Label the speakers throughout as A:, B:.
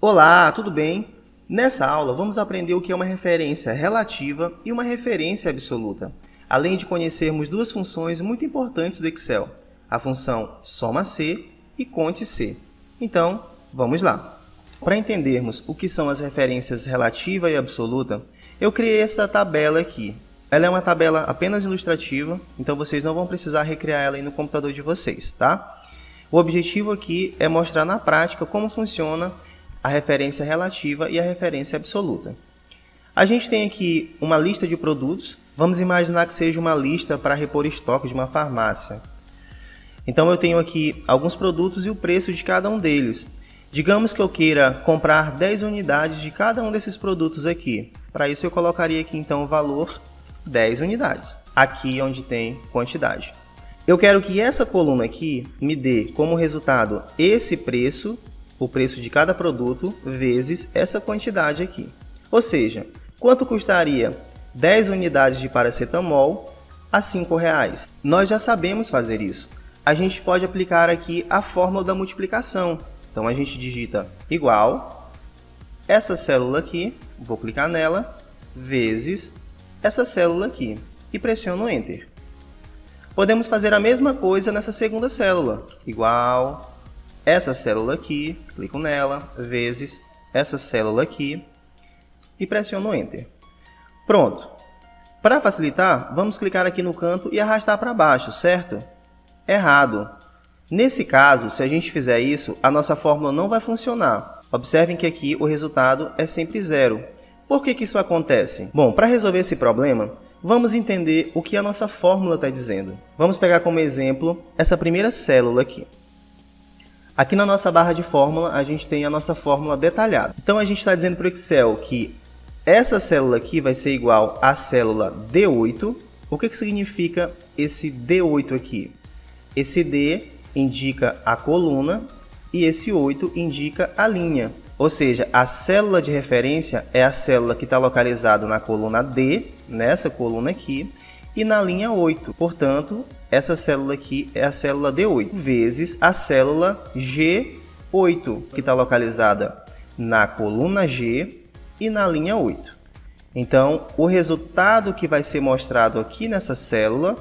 A: Olá, tudo bem? Nessa aula vamos aprender o que é uma referência relativa e uma referência absoluta, além de conhecermos duas funções muito importantes do Excel, a função soma-C e conte-C. Então, vamos lá. Para entendermos o que são as referências relativa e absoluta, eu criei essa tabela aqui. Ela é uma tabela apenas ilustrativa, então vocês não vão precisar recriar ela aí no computador de vocês, tá? O objetivo aqui é mostrar na prática como funciona a referência relativa e a referência absoluta. A gente tem aqui uma lista de produtos. Vamos imaginar que seja uma lista para repor estoque de uma farmácia. Então eu tenho aqui alguns produtos e o preço de cada um deles. Digamos que eu queira comprar 10 unidades de cada um desses produtos aqui. Para isso eu colocaria aqui então o valor 10 unidades, aqui onde tem quantidade. Eu quero que essa coluna aqui me dê como resultado esse preço, o preço de cada produto, vezes essa quantidade aqui. Ou seja, quanto custaria 10 unidades de paracetamol a R$ 5,00? Nós já sabemos fazer isso. A gente pode aplicar aqui a fórmula da multiplicação. Então a gente digita igual essa célula aqui, vou clicar nela, vezes essa célula aqui e pressiono Enter. Podemos fazer a mesma coisa nessa segunda célula, igual essa célula aqui, clico nela, vezes essa célula aqui e pressiono Enter. Pronto. Para facilitar, vamos clicar aqui no canto e arrastar para baixo, certo? Errado. Nesse caso, se a gente fizer isso, a nossa fórmula não vai funcionar. Observem que aqui o resultado é sempre zero. Por que isso acontece? Bom, para resolver esse problema, vamos entender o que a nossa fórmula está dizendo. Vamos pegar como exemplo essa primeira célula aqui. Aqui na nossa barra de fórmula, a gente tem a nossa fórmula detalhada. Então, a gente está dizendo para o Excel que essa célula aqui vai ser igual à célula D8. O que significa esse D8 aqui? Esse D indica a coluna e esse 8 indica a linha. Ou seja, a célula de referência é a célula que está localizada na coluna D, nessa coluna aqui, e na linha 8. Portanto, essa célula aqui é a célula D8, vezes a célula G8, que está localizada na coluna G e na linha 8. Então, o resultado que vai ser mostrado aqui nessa célula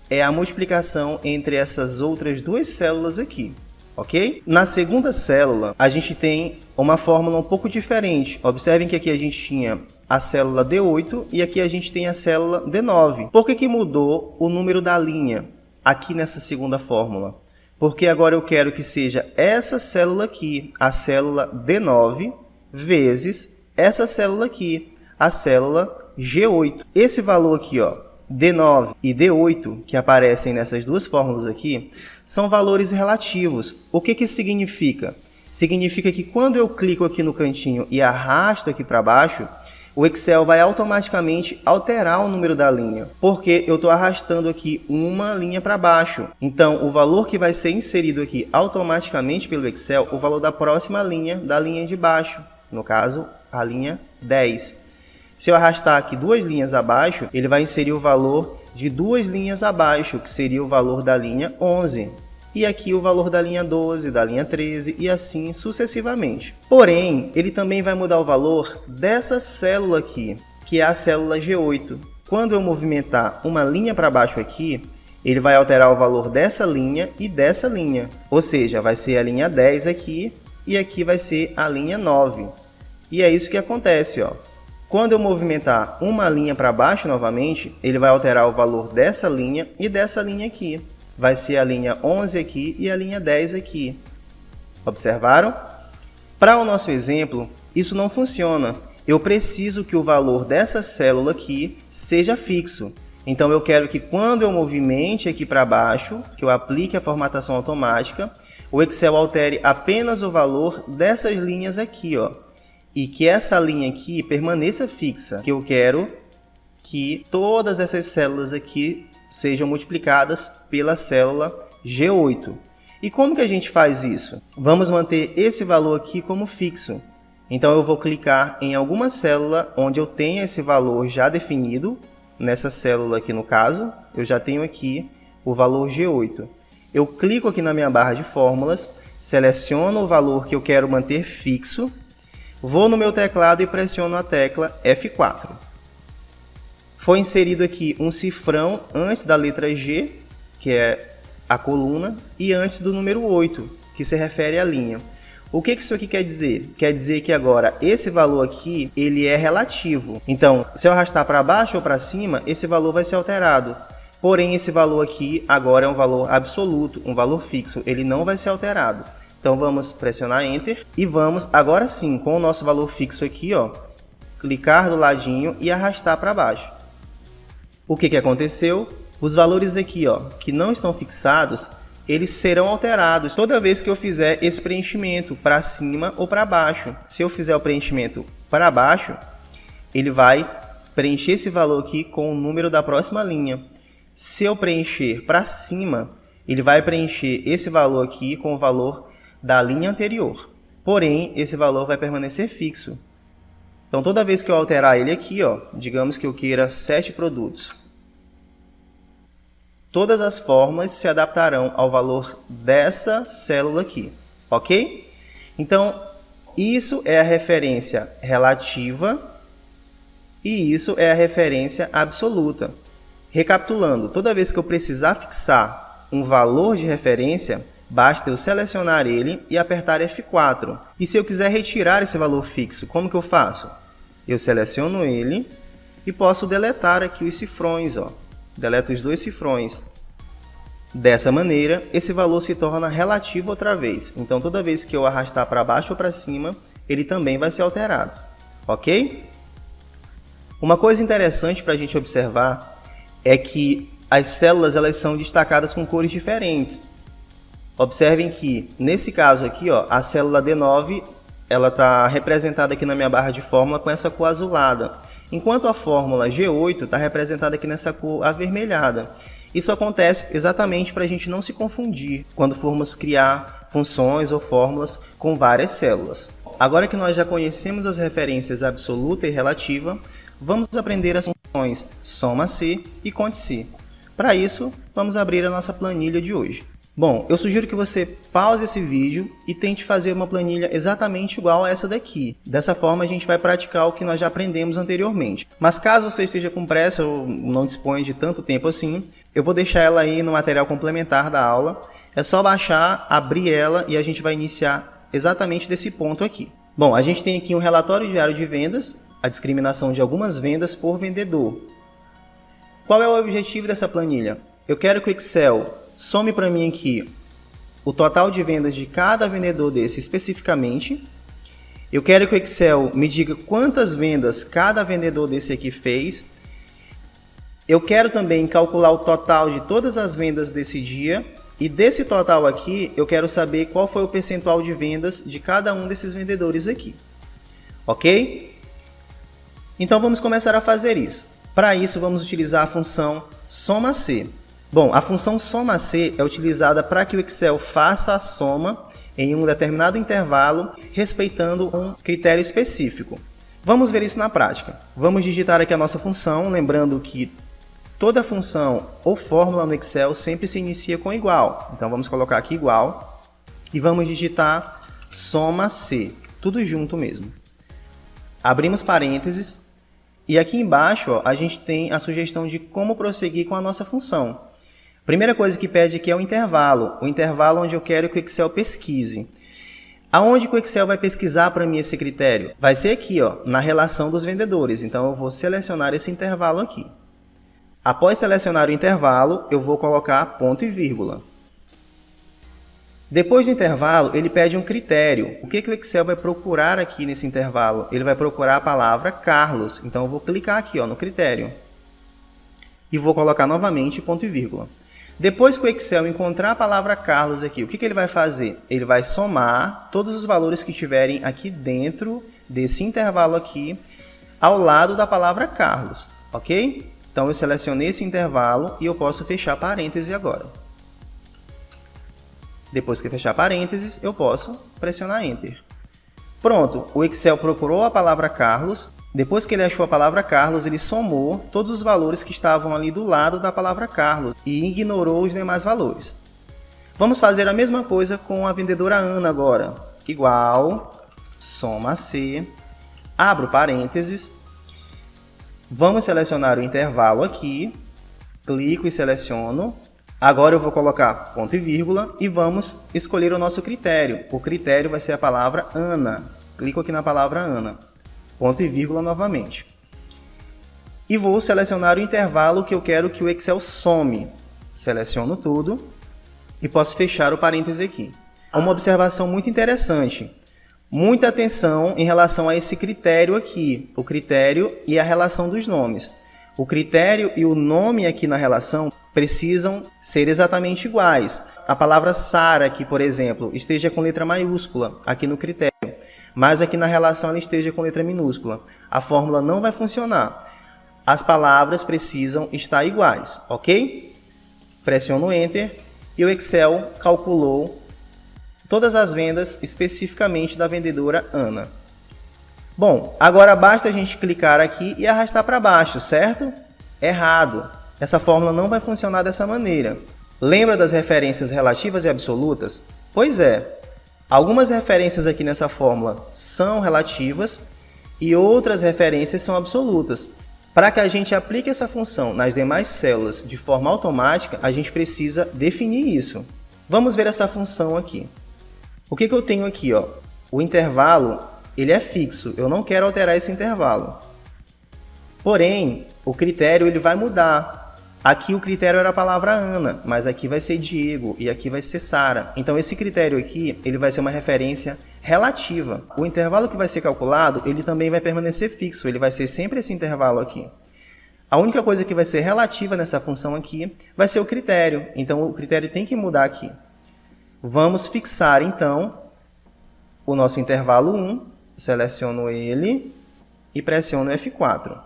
A: é a multiplicação entre essas outras duas células aqui. Ok? Na segunda célula, a gente tem uma fórmula um pouco diferente. Observem que aqui a gente tinha a célula D8 e aqui a gente tem a célula D9. Por que mudou o número da linha aqui nessa segunda fórmula? Porque agora eu quero que seja essa célula aqui, a célula D9, vezes essa célula aqui, a célula G8. Esse valor aqui, ó, D9 e D8, que aparecem nessas duas fórmulas aqui, são valores relativos. O que isso significa? Significa que quando eu clico aqui no cantinho e arrasto aqui para baixo, o Excel vai automaticamente alterar o número da linha, porque eu estou arrastando aqui uma linha para baixo. Então, o valor que vai ser inserido aqui automaticamente pelo Excel, o valor da próxima linha, da linha de baixo, no caso, a linha 10. Se eu arrastar aqui duas linhas abaixo, ele vai inserir o valor de duas linhas abaixo, que seria o valor da linha 11. E aqui o valor da linha 12, da linha 13 e assim sucessivamente. Porém, ele também vai mudar o valor dessa célula aqui, que é a célula G8. Quando eu movimentar uma linha para baixo aqui, ele vai alterar o valor dessa linha e dessa linha. Ou seja, vai ser a linha 10 aqui e aqui vai ser a linha 9. E é isso que acontece, ó. Quando eu movimentar uma linha para baixo novamente, ele vai alterar o valor dessa linha e dessa linha aqui. Vai ser a linha 11 aqui e a linha 10 aqui. Observaram? Para o nosso exemplo, isso não funciona. Eu preciso que o valor dessa célula aqui seja fixo. Então eu quero que quando eu movimente aqui para baixo, que eu aplique a formatação automática, o Excel altere apenas o valor dessas linhas aqui, ó. E que essa linha aqui permaneça fixa, que eu quero que todas essas células aqui sejam multiplicadas pela célula G8. E como que a gente faz isso? Vamos manter esse valor aqui como fixo. Então eu vou clicar em alguma célula onde eu tenha esse valor já definido. Nessa célula aqui no caso, eu já tenho aqui o valor G8. Eu clico aqui na minha barra de fórmulas seleciono o valor que eu quero manter fixo, vou no meu teclado e pressiono a tecla F4. Foi inserido aqui um cifrão antes da letra G, que é a coluna, e antes do número 8, que se refere à linha. O que isso aqui quer dizer? Quer dizer que agora esse valor aqui, ele é relativo. Então, se eu arrastar para baixo ou para cima, esse valor vai ser alterado. Porém, esse valor aqui agora é um valor absoluto, um valor fixo. Ele não vai ser alterado. Então, vamos pressionar Enter e vamos, agora sim, com o nosso valor fixo aqui, ó, clicar do ladinho e arrastar para baixo. O que aconteceu? Os valores aqui, ó, que não estão fixados, eles serão alterados toda vez que eu fizer esse preenchimento para cima ou para baixo. Se eu fizer o preenchimento para baixo, ele vai preencher esse valor aqui com o número da próxima linha. Se eu preencher para cima, ele vai preencher esse valor aqui com o valor da linha anterior. Porém, esse valor vai permanecer fixo. Então, toda vez que eu alterar ele aqui, ó, digamos que eu queira 7 produtos. Todas as fórmulas se adaptarão ao valor dessa célula aqui, ok? Então, isso é a referência relativa e isso é a referência absoluta. Recapitulando, toda vez que eu precisar fixar um valor de referência, basta eu selecionar ele e apertar F4. E se eu quiser retirar esse valor fixo, como que eu faço? Eu seleciono ele e posso deletar aqui os cifrões, ó. Deleto os 2 cifrões. Dessa maneira, esse valor se torna relativo outra vez. Então, toda vez que eu arrastar para baixo ou para cima, ele também vai ser alterado. Ok? Uma coisa interessante para a gente observar é que as células elas são destacadas com cores diferentes. Observem que, nesse caso aqui, ó, a célula D9 ela está representada aqui na minha barra de fórmula com essa cor azulada, enquanto a fórmula G8 está representada aqui nessa cor avermelhada. Isso acontece exatamente para a gente não se confundir quando formos criar funções ou fórmulas com várias células. Agora que nós já conhecemos as referências absoluta e relativa, vamos aprender as funções soma-se e conte-se. Para isso, vamos abrir a nossa planilha de hoje. Bom, eu sugiro que você pause esse vídeo e tente fazer uma planilha exatamente igual a essa daqui. Dessa forma, a gente vai praticar o que nós já aprendemos anteriormente. Mas caso você esteja com pressa ou não disponha de tanto tempo assim, eu vou deixar ela aí no material complementar da aula. É só baixar, abrir ela e a gente vai iniciar exatamente desse ponto aqui. Bom, a gente tem aqui um relatório diário de vendas, a discriminação de algumas vendas por vendedor. Qual é o objetivo dessa planilha? Eu quero que o Excel some para mim aqui o total de vendas de cada vendedor desse especificamente. Eu quero que o Excel me diga quantas vendas cada vendedor desse aqui fez. Eu quero também calcular o total de todas as vendas desse dia. E desse total aqui, eu quero saber qual foi o percentual de vendas de cada um desses vendedores aqui. Ok? Então vamos começar a fazer isso. Para isso, vamos utilizar a função soma-se. Bom, a função soma-se é utilizada para que o Excel faça a soma em um determinado intervalo, respeitando um critério específico. Vamos ver isso na prática. Vamos digitar aqui a nossa função, lembrando que toda função ou fórmula no Excel sempre se inicia com igual. Então vamos colocar aqui igual e vamos digitar soma-se, tudo junto mesmo. Abrimos parênteses e aqui embaixo ó, a gente tem a sugestão de como prosseguir com a nossa função. Primeira coisa que pede aqui é o intervalo onde eu quero que o Excel pesquise. Aonde que o Excel vai pesquisar para mim esse critério? Vai ser aqui, ó, na relação dos vendedores. Então eu vou selecionar esse intervalo aqui. Após selecionar o intervalo, eu vou colocar ponto e vírgula. Depois do intervalo, ele pede um critério. O que o Excel vai procurar aqui nesse intervalo? Ele vai procurar a palavra Carlos. Então eu vou clicar aqui ó, no critério. E vou colocar novamente ponto e vírgula. Depois que o Excel encontrar a palavra Carlos aqui, o que ele vai fazer? Ele vai somar todos os valores que estiverem aqui dentro desse intervalo aqui, ao lado da palavra Carlos, ok? Então eu selecionei esse intervalo e eu posso fechar parênteses agora. Depois que fechar parênteses, eu posso pressionar Enter. Pronto, o Excel procurou a palavra Carlos. Depois que ele achou a palavra Carlos, ele somou todos os valores que estavam ali do lado da palavra Carlos e ignorou os demais valores. Vamos fazer a mesma coisa com a vendedora Ana agora. Igual, soma C, abro parênteses. Vamos selecionar o intervalo aqui, clico e seleciono. Agora eu vou colocar ponto e vírgula e vamos escolher o nosso critério. O critério vai ser a palavra Ana. Clico aqui na palavra Ana. Ponto e vírgula novamente. E vou selecionar o intervalo que eu quero que o Excel some. Seleciono tudo e posso fechar o parêntese aqui. Uma observação muito interessante. Muita atenção em relação a esse critério aqui. O critério e a relação dos nomes. O critério e o nome aqui na relação precisam ser exatamente iguais. A palavra Sara aqui, por exemplo, esteja com letra maiúscula aqui no critério, mas aqui na relação ela esteja com letra minúscula. A fórmula não vai funcionar. As palavras precisam estar iguais, ok? Pressiono Enter e o Excel calculou todas as vendas especificamente da vendedora Ana. Bom, agora basta a gente clicar aqui e arrastar para baixo, certo? Errado. Essa fórmula não vai funcionar dessa maneira. Lembra das referências relativas e absolutas? Pois é, algumas referências aqui nessa fórmula são relativas e outras referências são absolutas. Para que a gente aplique essa função nas demais células de forma automática, a gente precisa definir isso. Vamos ver essa função aqui. O que eu tenho aqui? O intervalo ele é fixo, eu não quero alterar esse intervalo. Porém, o critério ele vai mudar. Aqui o critério era a palavra Ana, mas aqui vai ser Diego e aqui vai ser Sara. Então esse critério aqui ele vai ser uma referência relativa. O intervalo que vai ser calculado ele também vai permanecer fixo, ele vai ser sempre esse intervalo aqui. A única coisa que vai ser relativa nessa função aqui vai ser o critério. Então o critério tem que mudar aqui. Vamos fixar então o nosso intervalo 1. Seleciono ele e pressiono F4.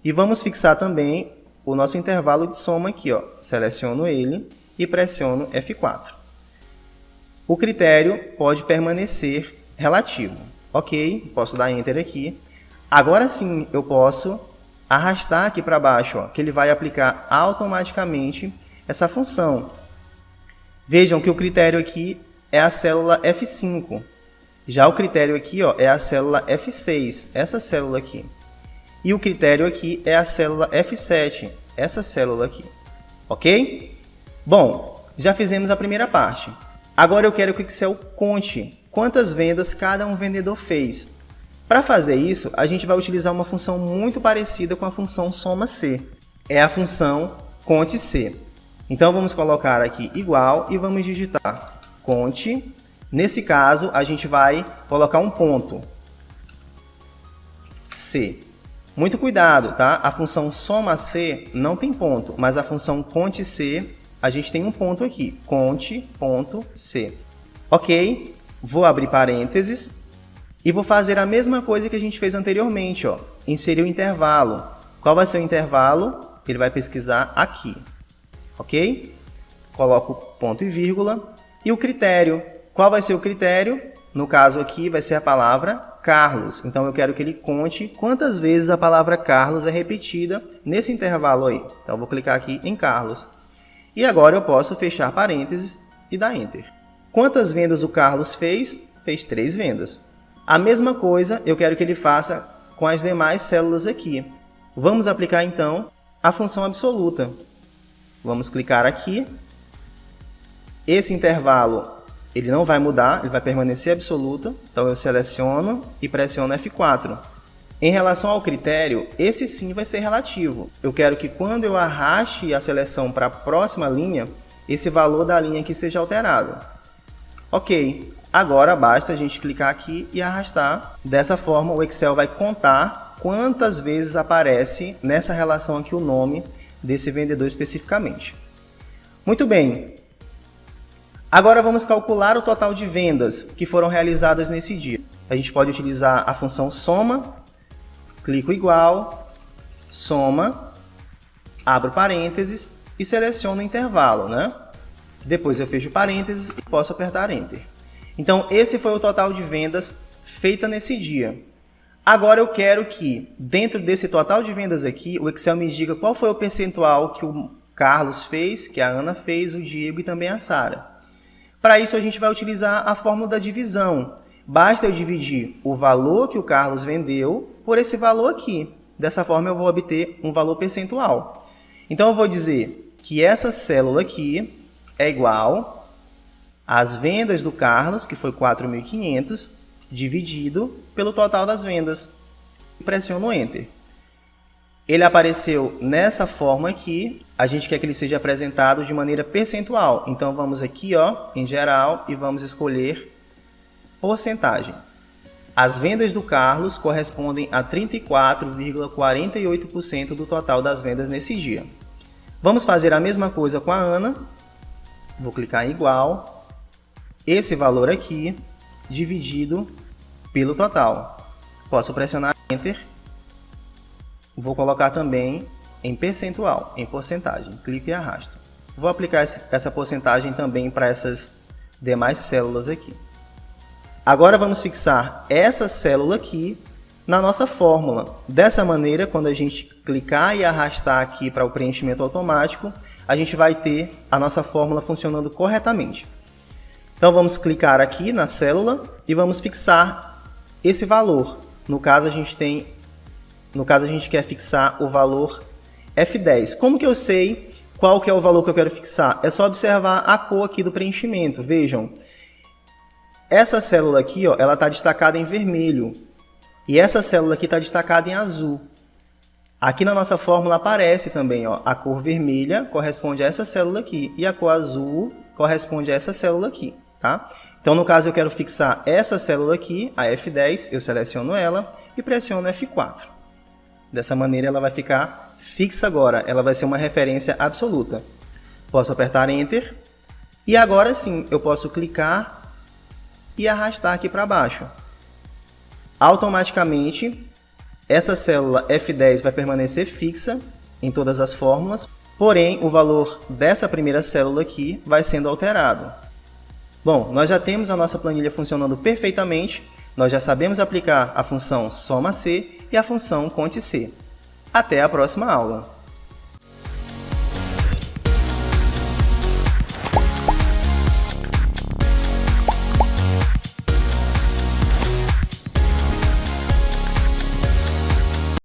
A: E vamos fixar também o nosso intervalo de soma aqui. Seleciono ele e pressiono F4. O critério pode permanecer relativo. Ok, posso dar Enter aqui. Agora sim eu posso arrastar aqui para baixo, que ele vai aplicar automaticamente essa função. Vejam que o critério aqui é a célula F5. Já o critério aqui é a célula F6, essa célula aqui. E o critério aqui é a célula F7, essa célula aqui. Ok? Bom, já fizemos a primeira parte. Agora eu quero que o Excel conte quantas vendas cada um vendedor fez. Para fazer isso, a gente vai utilizar uma função muito parecida com a função soma C. É a função conte C. Então vamos colocar aqui igual e vamos digitar conte. Nesse caso, a gente vai colocar um ponto. C. Muito cuidado, tá? A função soma C não tem ponto, mas a função conte C, a gente tem um ponto aqui. Conte.C. Ok? Vou abrir parênteses e vou fazer a mesma coisa que a gente fez anteriormente. Inserir o intervalo. Qual vai ser o intervalo? Ele vai pesquisar aqui. Ok? Coloco ponto e vírgula. E o critério. Qual vai ser o critério? No caso aqui vai ser a palavra Carlos. Então eu quero que ele conte quantas vezes a palavra Carlos é repetida nesse intervalo aí. Então eu vou clicar aqui em Carlos. E agora eu posso fechar parênteses e dar Enter. Quantas vendas o Carlos fez? Fez 3 vendas. A mesma coisa eu quero que ele faça com as demais células aqui. Vamos aplicar então a função absoluta. Vamos clicar aqui. Esse intervalo ele não vai mudar, ele vai permanecer absoluto. Então eu seleciono e pressiono F4. Em relação ao critério, esse sim vai ser relativo. Eu quero que quando eu arraste a seleção para a próxima linha, esse valor da linha aqui seja alterado. Ok, agora basta a gente clicar aqui e arrastar. Dessa forma o Excel vai contar quantas vezes aparece nessa relação aqui o nome desse vendedor especificamente. Muito bem. Agora vamos calcular o total de vendas que foram realizadas nesse dia. A gente pode utilizar a função soma, clico igual, soma, abro parênteses e seleciono o intervalo, né? Depois eu fecho parênteses e posso apertar Enter. Então esse foi o total de vendas feita nesse dia. Agora eu quero que dentro desse total de vendas aqui, o Excel me diga qual foi o percentual que o Carlos fez, que a Ana fez, o Diego e também a Sara. Para isso, a gente vai utilizar a fórmula da divisão. Basta eu dividir o valor que o Carlos vendeu por esse valor aqui. Dessa forma, eu vou obter um valor percentual. Então, eu vou dizer que essa célula aqui é igual às vendas do Carlos, que foi 4.500, dividido pelo total das vendas. Pressiono Enter. Ele apareceu nessa forma aqui, a gente quer que ele seja apresentado de maneira percentual. Então, vamos aqui, ó, em geral, e vamos escolher porcentagem. As vendas do Carlos correspondem a 34,48% do total das vendas nesse dia. Vamos fazer a mesma coisa com a Ana. Vou clicar em igual. Esse valor aqui, dividido pelo total. Posso pressionar Enter. Vou colocar também em percentual, em porcentagem. Clico e arrasto. Vou aplicar essa porcentagem também para essas demais células aqui. Agora vamos fixar essa célula aqui na nossa fórmula. Dessa maneira, quando a gente clicar e arrastar aqui para o preenchimento automático, a gente vai ter a nossa fórmula funcionando corretamente. Então vamos clicar aqui na célula e vamos fixar esse valor. No caso a gente quer fixar o valor F10. Como que eu sei qual que é o valor que eu quero fixar? É só observar a cor aqui do preenchimento. Vejam, essa célula aqui, ó, ela está destacada em vermelho e essa célula aqui está destacada em azul. Aqui na nossa fórmula aparece também, ó, a cor vermelha corresponde a essa célula aqui e a cor azul corresponde a essa célula aqui, tá? Então, no caso, eu quero fixar essa célula aqui, a F10, eu seleciono ela e pressiono F4. Dessa maneira, ela vai ficar fixa agora, ela vai ser uma referência absoluta. Posso apertar Enter e agora sim, eu posso clicar e arrastar aqui para baixo. Automaticamente, essa célula F10 vai permanecer fixa em todas as fórmulas, porém, o valor dessa primeira célula aqui vai sendo alterado. Bom, nós já temos a nossa planilha funcionando perfeitamente, nós já sabemos aplicar a função soma-C e a função conte-C. Até a próxima aula!